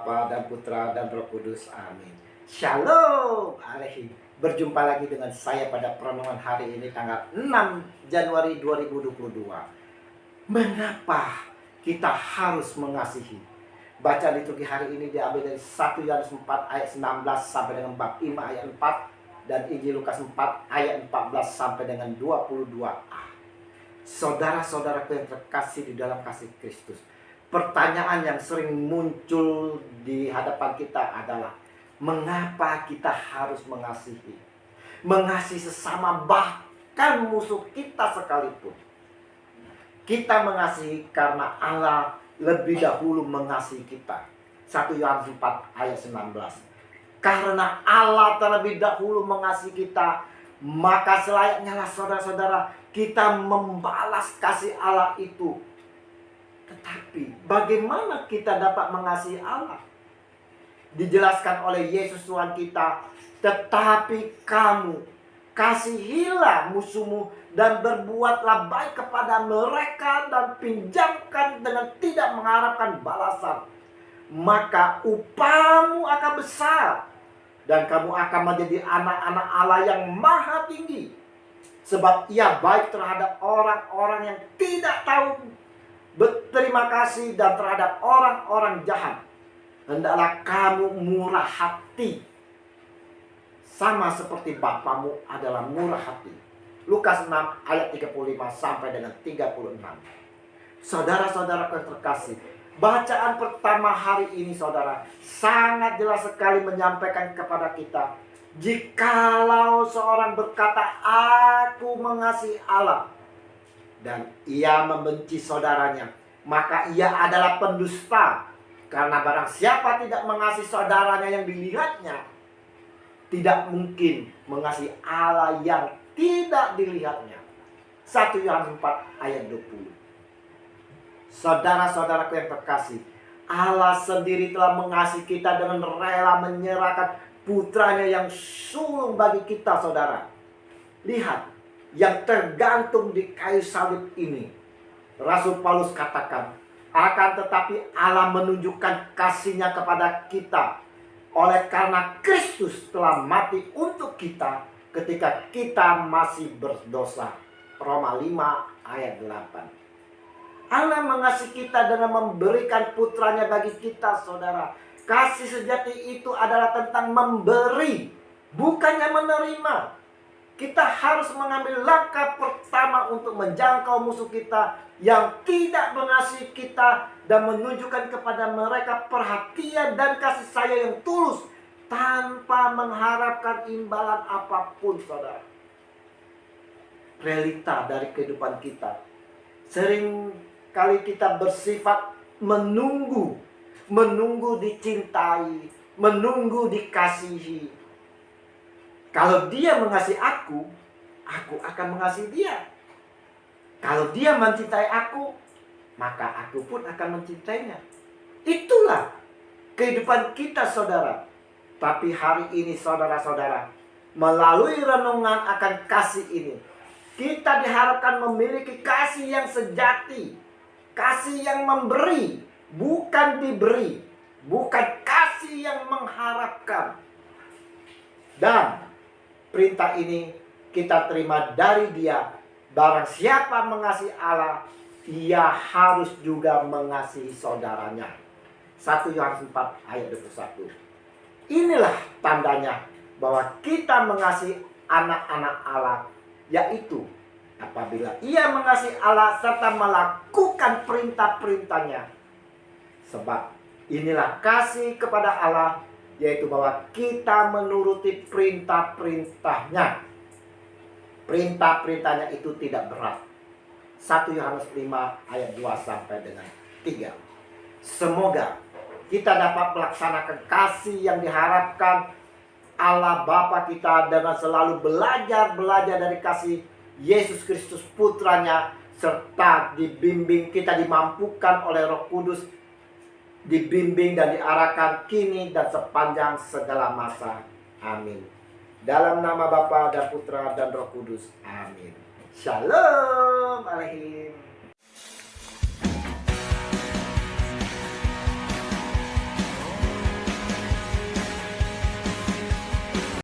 Bapa dan Putra dan Roh Kudus. Amin. Shalom alaikum. Berjumpa lagi dengan saya pada perenungan hari ini tanggal 6 Januari 2022. Mengapa kita harus mengasihi? Baca liturgi hari ini diambil dari 1 Yohanes 4 ayat 19 sampai dengan bab 5 ayat 4 dan Injil Lukas 4 ayat 14 sampai dengan 22a. Saudara-saudaraku yang terkasih di dalam kasih Kristus, pertanyaan yang sering muncul di hadapan kita adalah mengapa kita harus mengasihi? Mengasihi sesama bahkan musuh kita sekalipun. Kita mengasihi karena Allah lebih dahulu mengasihi kita. 1 Yohanes 4 ayat 19. Karena Allah terlebih dahulu mengasihi kita, maka selayaknya lah saudara-saudara kita membalas kasih Allah itu. Tetapi bagaimana kita dapat mengasihi Allah? Dijelaskan oleh Yesus Tuhan kita, tetapi kamu kasihilah musuhmu dan berbuatlah baik kepada mereka dan pinjamkan dengan tidak mengharapkan balasan. Maka upahmu akan besar dan kamu akan menjadi anak-anak Allah yang maha tinggi. Sebab ia baik terhadap orang-orang yang tidak tahu berterima kasih dan terhadap orang-orang jahat. Hendaklah kamu murah hati, sama seperti Bapamu adalah murah hati. Lukas 6 ayat 35 sampai dengan 36. Saudara-saudara yang terkasih, bacaan pertama hari ini saudara sangat jelas sekali menyampaikan kepada kita, jikalau seorang berkata aku mengasihi Allah dan ia membenci saudaranya, maka ia adalah pendusta. Karena barang siapa tidak mengasihi saudaranya yang dilihatnya, tidak mungkin mengasihi Allah yang tidak dilihatnya. 1 Yohanes 4 ayat 20. Saudara-saudaraku yang terkasih, Allah sendiri telah mengasihi kita dengan rela menyerahkan putranya yang sulung bagi kita, saudara. Lihat, yang tergantung di kayu salib ini. Rasul Paulus katakan, akan tetapi Allah menunjukkan kasih-Nya kepada kita oleh karena Kristus telah mati untuk kita ketika kita masih berdosa. Roma 5 ayat 8. Allah mengasihi kita dengan memberikan putranya bagi kita, saudara. Kasih sejati itu adalah tentang memberi, bukannya menerima. Kita harus mengambil langkah pertama untuk menjangkau musuh kita yang tidak mengasihi kita dan menunjukkan kepada mereka perhatian dan kasih sayang yang tulus tanpa mengharapkan imbalan apapun, saudara. Realita dari kehidupan kita, sering kali kita bersifat menunggu dicintai, menunggu dikasihi. Kalau dia mengasihi aku akan mengasihi dia. Kalau dia mencintai aku, maka aku pun akan mencintainya. Itulah kehidupan kita, saudara. Tapi hari ini, saudara-saudara, melalui renungan akan kasih ini, kita diharapkan memiliki kasih yang sejati, kasih yang memberi, bukan diberi, bukan kasih yang mengharapkan. Dan perintah ini kita terima dari Dia. Barang siapa mengasihi Allah, ia harus juga mengasihi saudaranya. 1 Yohanes 4 ayat 21. Inilah tandanya bahwa kita mengasihi anak-anak Allah, yaitu apabila ia mengasihi Allah serta melakukan perintah-perintahnya. Sebab inilah kasih kepada Allah, yaitu bahwa kita menuruti perintah-perintahnya. Perintah-perintahnya itu tidak berat. 1 Yohanes 5 ayat 2 sampai dengan 3. Semoga kita dapat melaksanakan kasih yang diharapkan Allah Bapa kita dengan selalu belajar dari kasih Yesus Kristus putranya, serta dibimbing, kita dimampukan oleh Roh Kudus, dibimbing dan diarahkan kini dan sepanjang segala masa. Amin. Dalam nama Bapa dan Putra dan Roh Kudus. Amin. Shalom alaikum.